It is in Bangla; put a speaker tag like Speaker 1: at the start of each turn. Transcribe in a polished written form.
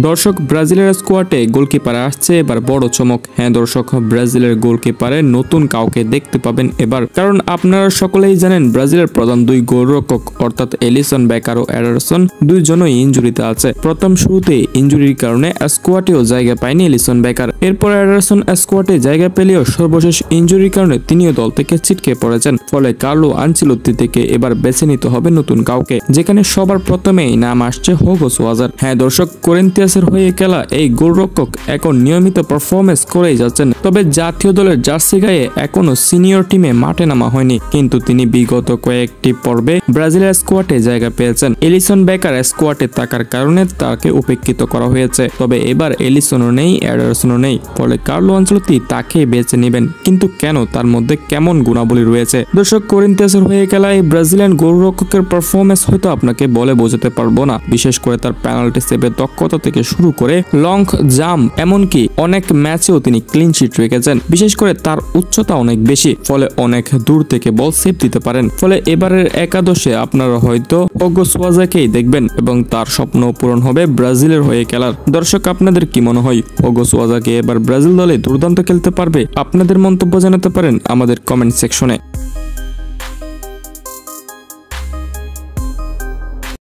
Speaker 1: দর্শক, ব্রাজিলের স্কোয়াডে গোলকিপারে আসছে এবার বড় চমক। হ্যাঁ দর্শক, ব্রাজিলের গোলকিপারে নতুন কাউকে দেখতে পাবেন এবার, কারণ আপনারা সকলেই জানেন ব্রাজিলের প্রধান দুই গোলরক্ষক অর্থাৎ এলিসন বেকার ও এডারসন দুইজনই ইনজুরিতে আছে। প্রথম শুরুতে ইনজুরির কারণে স্কোয়াডেও জায়গা পায়নি এলিসন বেকার। এরপর এডারসন স্কোয়াডে জায়গা পেলেও সর্বশেষ ইনজুরির কারণে তিনিও দল থেকে ছিটকে পড়েছেন। ফলে কার্লো আনচেলত্তি থেকে এবার বেছে নিতে হবে নতুন কাউকে, যেখানে সবার প্রথমেই নাম আসছে হুগো সুয়ারেজ। হ্যাঁ দর্শক, করিন্থিয়াসের হয়ে খেলা এই গোলরক্ষক এখন নিয়মিত পারফরমেন্স করেই যাচ্ছেন। তবে জাতীয় দলের জার্সি গায়ে এখনো সিনিয়র টিমে মাঠে নামা হয়নি, কিন্তু তিনি বিগত কয়েকটি পর্বে ব্রাজিলের স্কোয়াডে জায়গা পেয়েছেন। এলিসন বেকার স্কোয়াডে থাকার কারণে তাকে উপেক্ষিত করা হয়েছে। তবে এবার এলিসনও নেই, এডারসনও নেই, ফলে কার্লো আনচেলত্তি তাকে বেছে নেবেন। কিন্তু কেন, তার মধ্যে কেমন গুণাবলী রয়েছে? দর্শক, করিন্থিয়াসের হয়ে খেলা এই ব্রাজিলিয়ান গোলরক্ষকের পারফরমেন্স হয়তো আপনাকে বলে বোঝাতে পারবো না। বিশেষ করে তার পেনাল্টি সেভের দক্ষতা থেকে শুরু করে লং জাম্প, এমনকি অনেক ম্যাচেও তিনি ক্লিন শিট রেখেছেন। বিশেষ করে তার উচ্চতা অনেক বেশি, ফলে অনেক দূর থেকে বল সেভ দিতে পারেন। ফলে এবারের একাদশে আপনারা হয়তো হুগো সুয়ারেজকেই দেখবেন এবং তার স্বপ্ন পূরণ হবে ব্রাজিলের হয়ে খেলার। দর্শক, আপনাদের কি মনে হয়, হুগো সুয়ারেজ এবার ব্রাজিল দলে দুর্দান্ত খেলতে পারবে? আপনাদের মন্তব্য জানাতে পারেন আমাদের কমেন্ট সেকশনে।